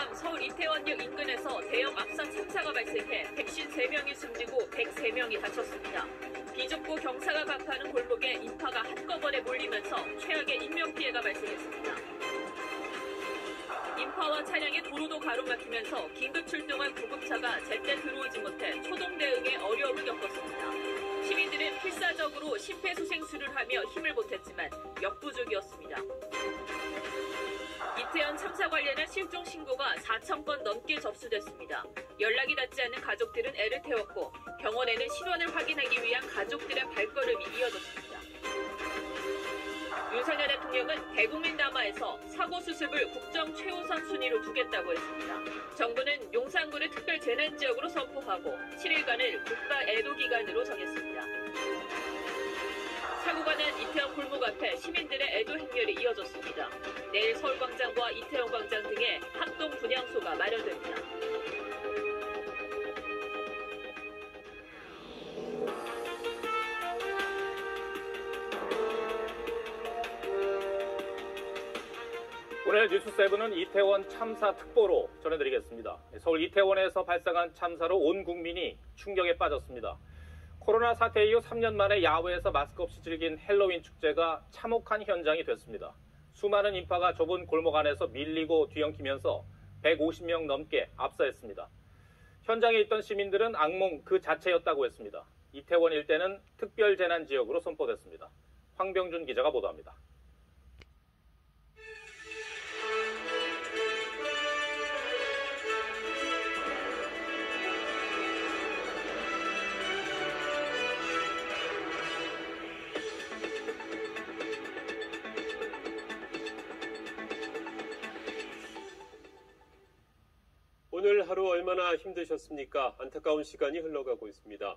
어젯밤 서울 이태원역 인근에서 대형 압사 참사가 발생해 153명이 숨지고 103명이 다쳤습니다. 비좁고 경사가 가파른 골목에 인파가 한꺼번에 몰리면서 최악의 인명피해가 발생했습니다. 인파와 차량이 도로도 가로막히면서 긴급 출동한 구급차가 제때 들어오지 못해 초동 대응에 어려움을 겪었습니다. 시민들은 필사적으로 심폐소생술을 하며 힘을 보탰지만 역부족이었습니다. 이태원 참사 관련한 실종 신고가 4,000건 넘게 접수됐습니다. 연락이 닿지 않는 가족들은 애를 태웠고 병원에는 실원을 확인하기 위한 가족들의 발걸음이 이어졌습니다. 윤석열 대통령은 대국민 담화에서 사고 수습을 국정 최우선 순위로 두겠다고 했습니다. 정부는 용산구를 특별 재난지역으로 선포하고 7일간을 국가 애도 기간으로 정했습니다. 사고가 난 이태원 골목 앞에 시민들의 애도 행렬이 이어졌습니다. 내일 서울광장과 이태원광장 등에 합동 분향소가 마련됩니다. 오늘 뉴스7은 이태원 참사 특보로 전해드리겠습니다. 서울 이태원에서 발생한 참사로 온 국민이 충격에 빠졌습니다. 코로나 사태 이후 3년 만에 야외에서 마스크 없이 즐긴 헬로윈 축제가 참혹한 현장이 됐습니다. 수많은 인파가 좁은 골목 안에서 밀리고 뒤엉키면서 150명 넘게 압사했습니다. 현장에 있던 시민들은 악몽 그 자체였다고 했습니다. 이태원 일대는 특별재난지역으로 선포됐습니다. 황병준 기자가 보도합니다. 오늘 하루 얼마나 힘드셨습니까? 안타까운 시간이 흘러가고 있습니다.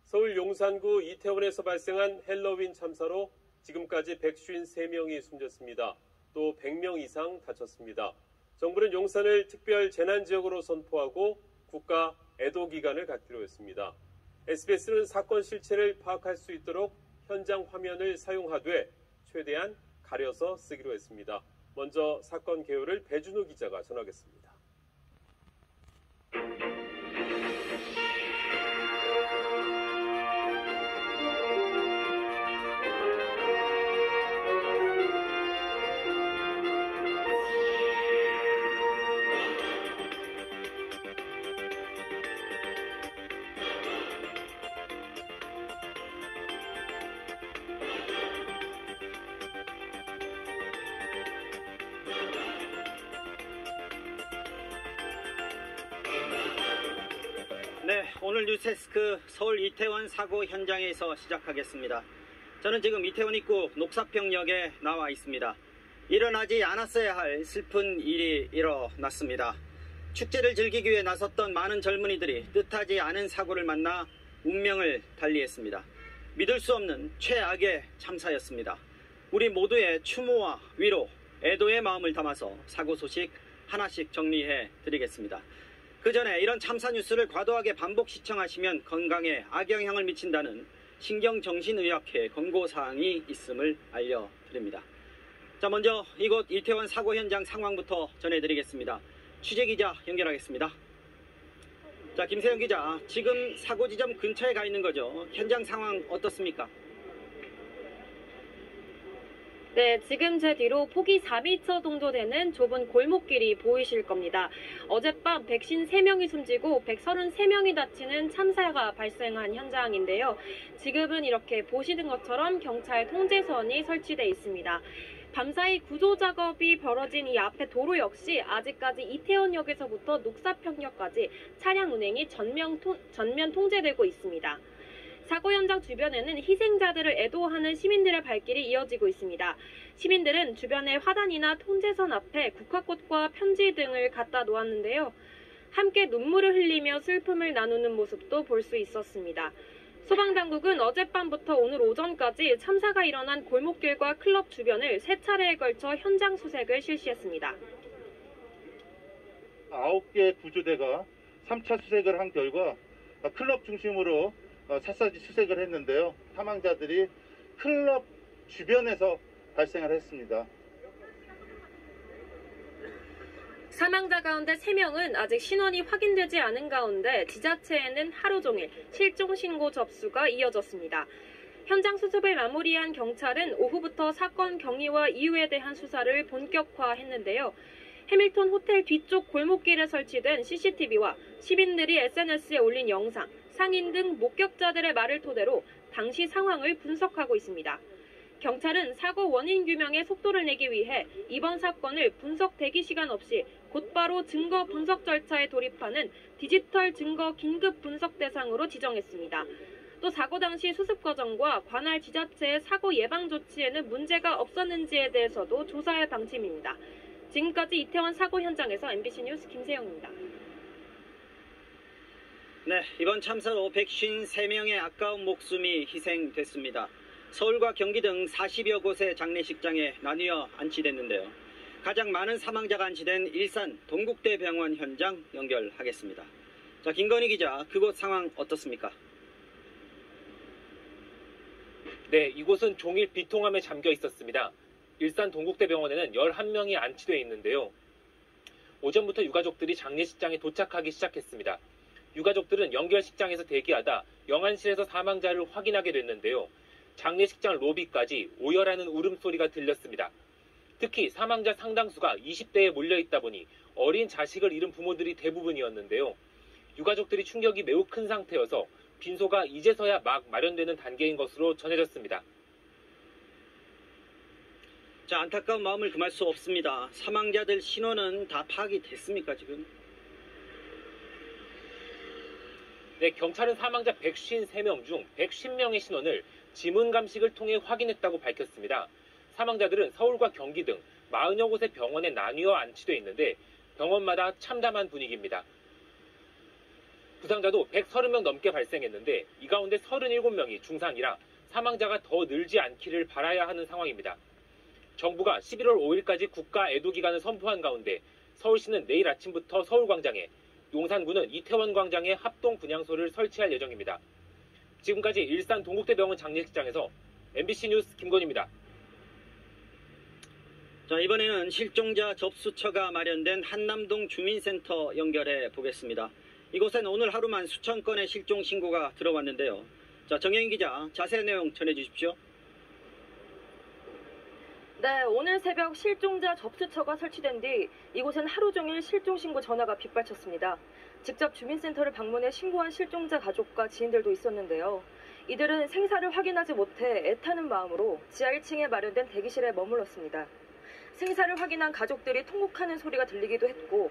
서울 용산구 이태원에서 발생한 헬로윈 참사로 지금까지 153명이 숨졌습니다. 또 100명 이상 다쳤습니다. 정부는 용산을 특별 재난지역으로 선포하고 국가 애도 기간을 갖기로 했습니다. SBS는 사건 실체를 파악할 수 있도록 현장 화면을 사용하되 최대한 가려서 쓰기로 했습니다. 먼저 사건 개요를 배준호 기자가 전하겠습니다. 네, 오늘 뉴스데스크 서울 이태원 사고 현장에서 시작하겠습니다. 저는 지금 이태원 입구 녹사평역에 나와 있습니다. 일어나지 않았어야 할 슬픈 일이 일어났습니다. 축제를 즐기기 위해 나섰던 많은 젊은이들이 뜻하지 않은 사고를 만나 운명을 달리했습니다. 믿을 수 없는 최악의 참사였습니다. 우리 모두의 추모와 위로, 애도의 마음을 담아서 사고 소식 하나씩 정리해 드리겠습니다. 그 전에 이런 참사 뉴스를 과도하게 반복 시청하시면 건강에 악영향을 미친다는 신경정신의학회 권고사항이 있음을 알려드립니다. 자, 먼저 이곳 이태원 사고 현장 상황부터 전해드리겠습니다. 취재기자 연결하겠습니다. 자, 김세영 기자, 지금 사고 지점 근처에 가 있는 거죠? 현장 상황 어떻습니까? 네, 지금 제 뒤로 폭이 4m 정도 되는 좁은 골목길이 보이실 겁니다. 어젯밤 153명이 숨지고 133명이 다치는 참사가 발생한 현장인데요. 지금은 이렇게 보시는 것처럼 경찰 통제선이 설치되어 있습니다. 밤사이 구조 작업이 벌어진 이 앞에 도로 역시 아직까지 이태원역에서부터 녹사평역까지 차량 운행이 전면 통제되고 있습니다. 사고 현장 주변에는 희생자들을 애도하는 시민들의 발길이 이어지고 있습니다. 시민들은 주변의 화단이나 통제선 앞에 국화꽃과 편지 등을 갖다 놓았는데요. 함께 눈물을 흘리며 슬픔을 나누는 모습도 볼 수 있었습니다. 소방당국은 어젯밤부터 오늘 오전까지 참사가 일어난 골목길과 클럽 주변을 3차례에 걸쳐 현장 수색을 실시했습니다. 9개 구조대가 3차 수색을 한 결과 클럽 중심으로 샅샅이 수색을 했는데요. 사망자들이 클럽 주변에서 발생을 했습니다. 사망자 가운데 3명은 아직 신원이 확인되지 않은 가운데 지자체에는 하루 종일 실종 신고 접수가 이어졌습니다. 현장 수습을 마무리한 경찰은 오후부터 사건 경위와 이유에 대한 수사를 본격화했는데요. 해밀턴 호텔 뒤쪽 골목길에 설치된 CCTV와 시민들이 SNS에 올린 영상, 상인 등 목격자들의 말을 토대로 당시 상황을 분석하고 있습니다. 경찰은 사고 원인 규명에 속도를 내기 위해 이번 사건을 분석 대기 시간 없이 곧바로 증거 분석 절차에 돌입하는 디지털 증거 긴급 분석 대상으로 지정했습니다. 또 사고 당시 수습 과정과 관할 지자체의 사고 예방 조치에는 문제가 없었는지에 대해서도 조사할 방침입니다. 지금까지 이태원 사고 현장에서 MBC 뉴스 김세영입니다. 네, 이번 참사로 153명의 아까운 목숨이 희생됐습니다. 서울과 경기 등 40여 곳의 장례식장에 나뉘어 안치됐는데요. 가장 많은 사망자가 안치된 일산 동국대병원 현장 연결하겠습니다. 자, 김건희 기자, 그곳 상황 어떻습니까? 네, 이곳은 종일 비통함에 잠겨 있었습니다. 일산 동국대병원에는 11명이 안치되어 있는데요. 오전부터 유가족들이 장례식장에 도착하기 시작했습니다. 유가족들은 연결식장에서 대기하다 영안실에서 사망자를 확인하게 됐는데요. 장례식장 로비까지 오열하는 울음소리가 들렸습니다. 특히 사망자 상당수가 20대에 몰려있다 보니 어린 자식을 잃은 부모들이 대부분이었는데요. 유가족들이 충격이 매우 큰 상태여서 빈소가 이제서야 막 마련되는 단계인 것으로 전해졌습니다. 자, 안타까운 마음을 금할 수 없습니다. 사망자들 신원은 다 파악이 됐습니까, 지금? 네, 경찰은 사망자 153명 중 110명의 신원을 지문 감식을 통해 확인했다고 밝혔습니다. 사망자들은 서울과 경기 등 40여 곳의 병원에 나뉘어 안치돼 있는데 병원마다 참담한 분위기입니다. 부상자도 130명 넘게 발생했는데 이 가운데 37명이 중상이라 사망자가 더 늘지 않기를 바라야 하는 상황입니다. 정부가 11월 5일까지 국가 애도기간을 선포한 가운데 서울시는 내일 아침부터 서울광장에, 용산구는 이태원광장에 합동 분향소를 설치할 예정입니다. 지금까지 일산 동국대병원 장례식장에서 MBC 뉴스 김건희입니다. 자, 이번에는 실종자 접수처가 마련된 한남동 주민센터 연결해 보겠습니다. 이곳엔 오늘 하루만 수천 건의 실종 신고가 들어왔는데요. 자, 정혜인 기자, 자세한 내용 전해주십시오. 네, 오늘 새벽 실종자 접수처가 설치된 뒤 이곳엔 하루 종일 실종 신고 전화가 빗발쳤습니다. 직접 주민센터를 방문해 신고한 실종자 가족과 지인들도 있었는데요. 이들은 생사를 확인하지 못해 애타는 마음으로 지하 1층에 마련된 대기실에 머물렀습니다. 생사를 확인한 가족들이 통곡하는 소리가 들리기도 했고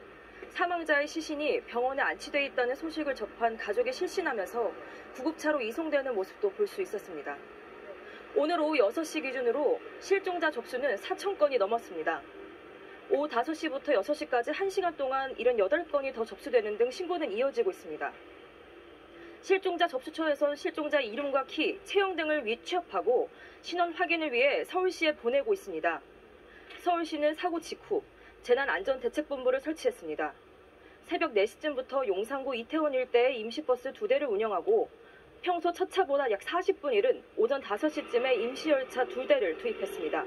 사망자의 시신이 병원에 안치돼 있다는 소식을 접한 가족이 실신하면서 구급차로 이송되는 모습도 볼 수 있었습니다. 오늘 오후 6시 기준으로 실종자 접수는 4,000건이 넘었습니다. 오후 5시부터 6시까지 1시간 동안 78건이 더 접수되는 등 신고는 이어지고 있습니다. 실종자 접수처에선 실종자 이름과 키, 체형 등을 위취합하고 신원 확인을 위해 서울시에 보내고 있습니다. 서울시는 사고 직후 재난안전대책본부를 설치했습니다. 새벽 4시쯤부터 용산구 이태원 일대에 임시버스 2대를 운영하고 평소 첫 차보다 약 40분 이른 오전 5시쯤에 임시열차 2대를 투입했습니다.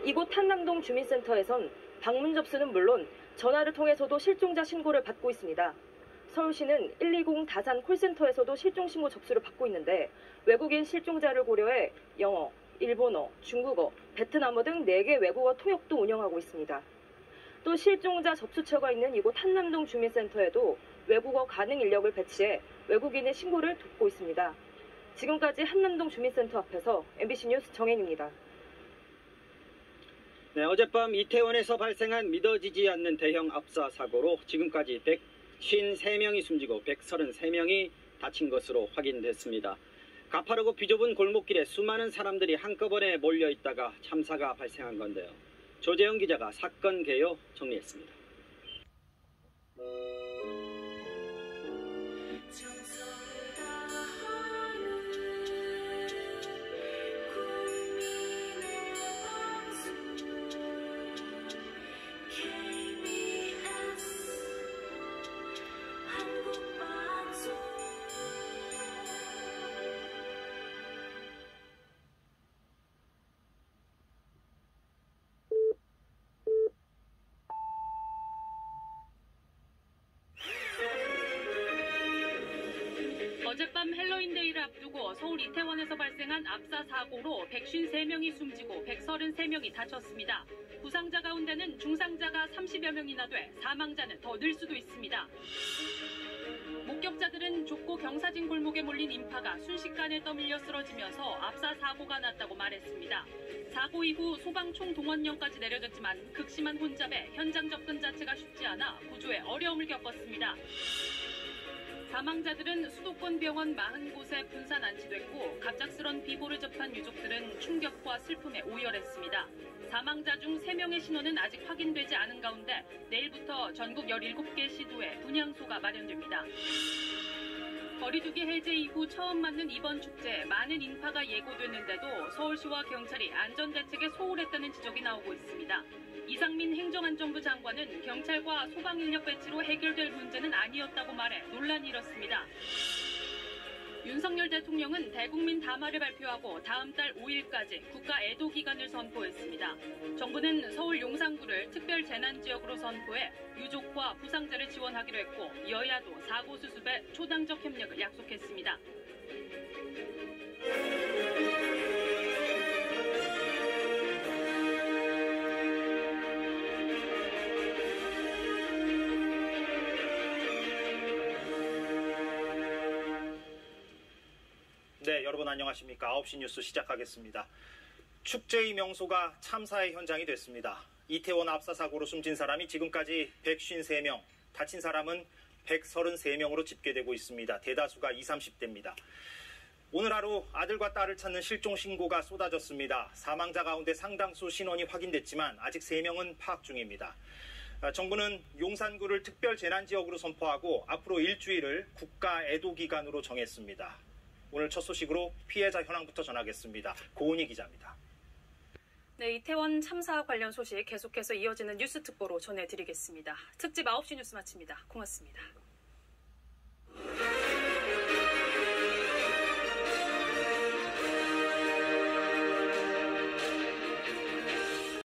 이곳 한남동 주민센터에선 방문 접수는 물론 전화를 통해서도 실종자 신고를 받고 있습니다. 서울시는 120 다산 콜센터에서도 실종신고 접수를 받고 있는데 외국인 실종자를 고려해 영어, 일본어, 중국어, 베트남어 등 4개 외국어 통역도 운영하고 있습니다. 또 실종자 접수처가 있는 이곳 한남동 주민센터에도 외국어 가능 인력을 배치해 외국인의 신고를 돕고 있습니다. 지금까지 한남동 주민센터 앞에서 MBC 뉴스 정혜인입니다. 네, 어젯밤 이태원에서 발생한 믿어지지 않는 대형 압사 사고로 지금까지 153명이 숨지고 133명이 다친 것으로 확인됐습니다. 가파르고 비좁은 골목길에 수많은 사람들이 한꺼번에 몰려있다가 참사가 발생한 건데요. 조재영 기자가 사건 개요 정리했습니다. 어젯밤 헬로윈데이를 앞두고 서울 이태원에서 발생한 압사 사고로 153명이 숨지고 133명이 다쳤습니다. 부상자 가운데는 중상자가 30여 명이나 돼 사망자는 더 늘 수도 있습니다. 목격자들은 좁고 경사진 골목에 몰린 인파가 순식간에 떠밀려 쓰러지면서 압사 사고가 났다고 말했습니다. 사고 이후 소방 총동원령까지 내려졌지만 극심한 혼잡에 현장 접근 자체가 쉽지 않아 구조에 어려움을 겪었습니다. 사망자들은 수도권 병원 40곳에 분산 안치됐고 갑작스런 비보를 접한 유족들은 충격과 슬픔에 오열했습니다. 사망자 중 3명의 신원은 아직 확인되지 않은 가운데 내일부터 전국 17개 시도에 분향소가 마련됩니다. 거리두기 해제 이후 처음 맞는 이번 축제에 많은 인파가 예고됐는데도 서울시와 경찰이 안전대책에 소홀했다는 지적이 나오고 있습니다. 이상민 행정안전부 장관은 경찰과 소방인력 배치로 해결될 문제는 아니었다고 말해 논란이 일었습니다. 윤석열 대통령은 대국민 담화를 발표하고 다음 달 5일까지 국가 애도 기간을 선포했습니다. 정부는 서울 용산구를 특별 재난지역으로 선포해 유족과 부상자를 지원하기로 했고 여야도 사고 수습에 초당적 협력을 약속했습니다. 네, 여러분 안녕하십니까. 9시 뉴스 시작하겠습니다. 축제의 명소가 참사의 현장이 됐습니다. 이태원 압사 사고로 숨진 사람이 지금까지 153명, 다친 사람은 133명으로 집계되고 있습니다. 대다수가 20, 30대입니다. 오늘 하루 아들과 딸을 찾는 실종 신고가 쏟아졌습니다. 사망자 가운데 상당수 신원이 확인됐지만 아직 3명은 파악 중입니다. 정부는 용산구를 특별 재난지역으로 선포하고 앞으로 일주일을 국가 애도기간으로 정했습니다. 오늘 첫 소식으로 피해자 현황부터 전하겠습니다. 고은희 기자입니다. 네, 이태원 참사 관련 소식 계속해서 이어지는 뉴스 특보로 전해드리겠습니다. 특집 9시 뉴스 마칩니다. 고맙습니다.